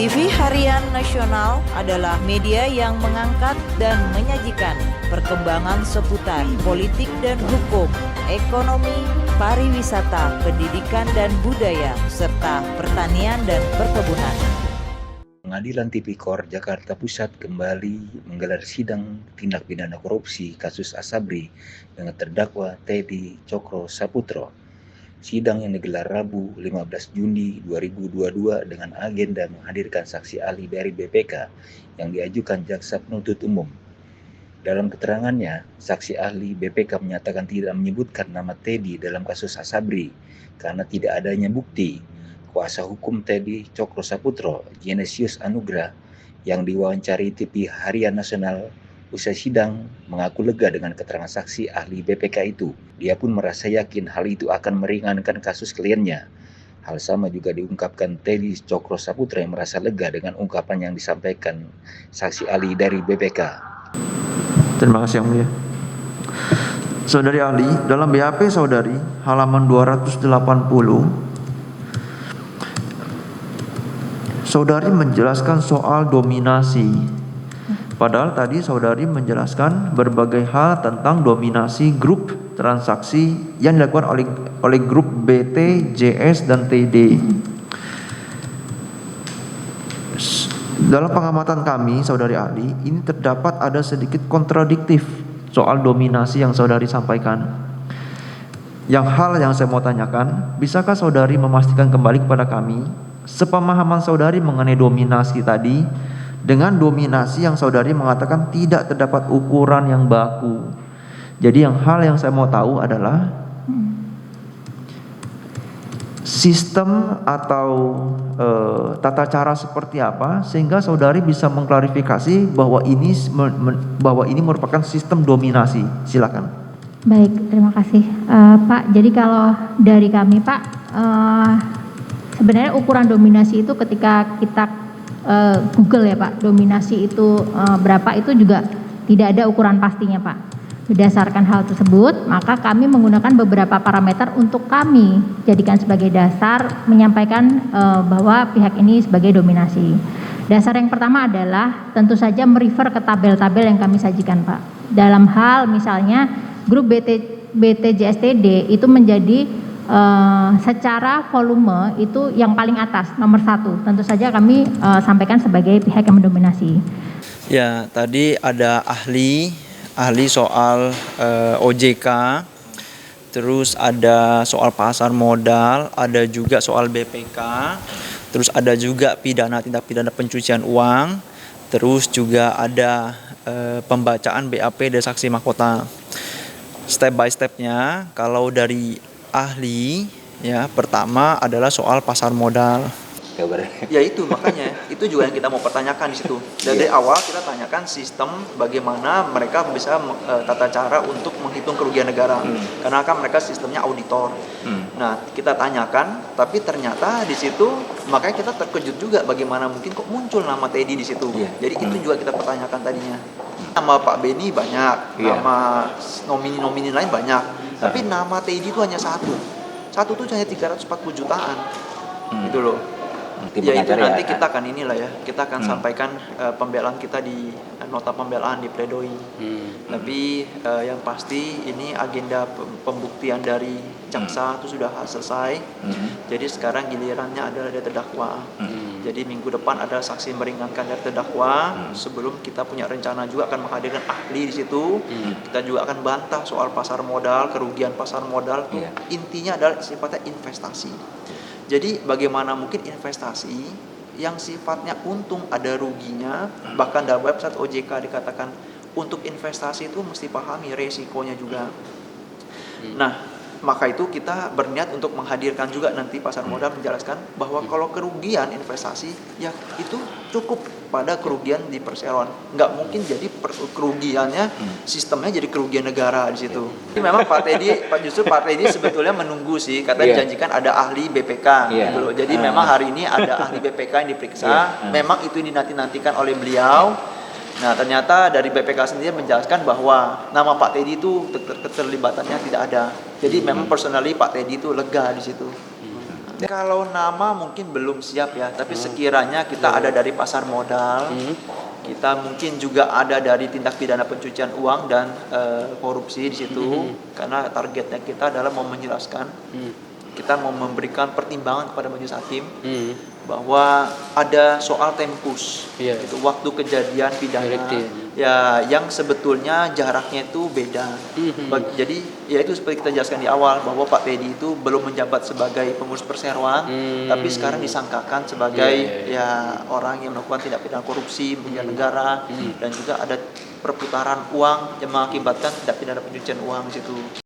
TV Harian Nasional adalah media yang mengangkat dan menyajikan perkembangan seputar politik dan hukum, ekonomi, pariwisata, pendidikan dan budaya, serta pertanian dan perkebunan. Pengadilan Tipikor Jakarta Pusat kembali menggelar sidang tindak pidana korupsi kasus Asabri dengan terdakwa Teddy Cokro Saputro. Sidang yang digelar Rabu 15 Juni 2022 dengan agenda menghadirkan saksi ahli dari BPK yang diajukan jaksa penuntut umum. Dalam keterangannya, saksi ahli BPK menyatakan tidak menyebutkan nama Teddy dalam kasus Asabri karena tidak adanya bukti. Kuasa hukum Teddy Cokro Saputro, Genesius Anugrah, yang diwawancari TV Harian Nasional usai sidang mengaku lega dengan keterangan saksi ahli BPK itu. Dia pun merasa yakin hal itu akan meringankan kasus kliennya. Hal sama juga diungkapkan Teddy Cokro Saputro yang merasa lega dengan ungkapan yang disampaikan saksi ahli dari BPK. Terima kasih Yang Mulia. Saudari ahli, dalam BAP saudari halaman 280, saudari menjelaskan soal dominasi. Padahal tadi saudari menjelaskan berbagai hal tentang dominasi grup transaksi yang dilakukan oleh grup BT, JS, dan TD. Dalam pengamatan kami, saudari ahli, ini terdapat ada sedikit kontradiktif soal dominasi yang saudari sampaikan. Hal yang saya mau tanyakan, bisakah saudari memastikan kembali kepada kami, sepemahaman saudari mengenai dominasi tadi, dengan dominasi yang saudari mengatakan tidak terdapat ukuran yang baku. Jadi hal yang saya mau tahu adalah sistem atau tata cara seperti apa sehingga saudari bisa mengklarifikasi bahwa ini merupakan sistem dominasi. Silakan. Baik, terima kasih Pak. Jadi kalau dari kami Pak, sebenarnya ukuran dominasi itu ketika kita Google ya Pak, dominasi itu berapa itu juga tidak ada ukuran pastinya Pak. Berdasarkan hal tersebut, maka kami menggunakan beberapa parameter untuk kami jadikan sebagai dasar menyampaikan bahwa pihak ini sebagai dominasi. Dasar yang pertama adalah tentu saja merefer ke tabel-tabel yang kami sajikan Pak. Dalam hal misalnya grup BTJSTD itu menjadi secara volume itu yang paling atas, nomor 1. Tentu saja kami sampaikan sebagai pihak yang mendominasi. Ya, tadi ada ahli soal OJK, terus ada soal pasar modal, ada juga soal BPK, terus ada juga tindak pidana pencucian uang, terus juga ada pembacaan BAP dari saksi mahkota. Step by stepnya, kalau dari ahli, ya pertama adalah soal pasar modal. Ya itu makanya itu juga yang kita mau pertanyakan di situ. Dari awal kita tanyakan sistem bagaimana mereka bisa tata cara untuk menghitung kerugian negara. Karena kan mereka sistemnya auditor. Nah, kita tanyakan, tapi ternyata di situ makanya kita terkejut juga bagaimana mungkin kok muncul nama Teddy di situ. Jadi itu juga kita pertanyakan tadinya. Nama Pak Beni banyak, nama nomini-nomini lain banyak. Tapi nama Teddy itu hanya satu. Satu itu hanya 340 jutaan. Gitu loh. Ya itu nanti kita akan kita akan sampaikan pembelaan kita di nota pembelaan di pledoi. Tapi yang pasti ini agenda pembuktian dari jaksa itu sudah selesai. Jadi sekarang gilirannya adalah dari terdakwa. Jadi minggu depan ada saksi meringankan dari terdakwa. Sebelum kita punya rencana juga akan menghadirkan ahli di situ. Kita juga akan bantah soal pasar modal, kerugian pasar modal. Intinya adalah sifatnya investasi. Jadi bagaimana mungkin investasi yang sifatnya untung ada ruginya, bahkan dalam website OJK dikatakan untuk investasi itu mesti pahami resikonya juga. Nah, maka itu kita berniat untuk menghadirkan juga nanti pasar modal menjelaskan bahwa kalau kerugian investasi ya itu cukup pada kerugian di perseroan, nggak mungkin jadi kerugiannya sistemnya jadi kerugian negara di situ. Jadi memang Pak Teddy sebetulnya menunggu sih, katanya dijanjikan ada ahli BPK gitu loh. Jadi memang hari ini ada ahli BPK yang diperiksa, memang itu dinanti-nantikan oleh beliau. Nah ternyata dari BPK sendiri menjelaskan bahwa nama Pak Teddy itu keterlibatannya tidak ada. Jadi memang personally Pak Teddy itu lega di situ. Kalau nama mungkin belum siap ya, tapi sekiranya kita ada dari pasar modal, kita mungkin juga ada dari tindak pidana pencucian uang dan korupsi di situ, karena targetnya kita adalah mau menjelaskan, kita mau memberikan pertimbangan kepada majelis hakim bahwa ada soal tempus, itu waktu kejadian pidana, ya yang sebetulnya jaraknya itu beda. Jadi ya itu seperti kita jelaskan di awal bahwa Pak Teddy itu belum menjabat sebagai pengurus perseroan, tapi sekarang disangkakan sebagai ya orang yang melakukan tindak pidana korupsi, merugikan negara, dan juga ada perputaran uang yang mengakibatkan tindak pidana pencucian uang di situ.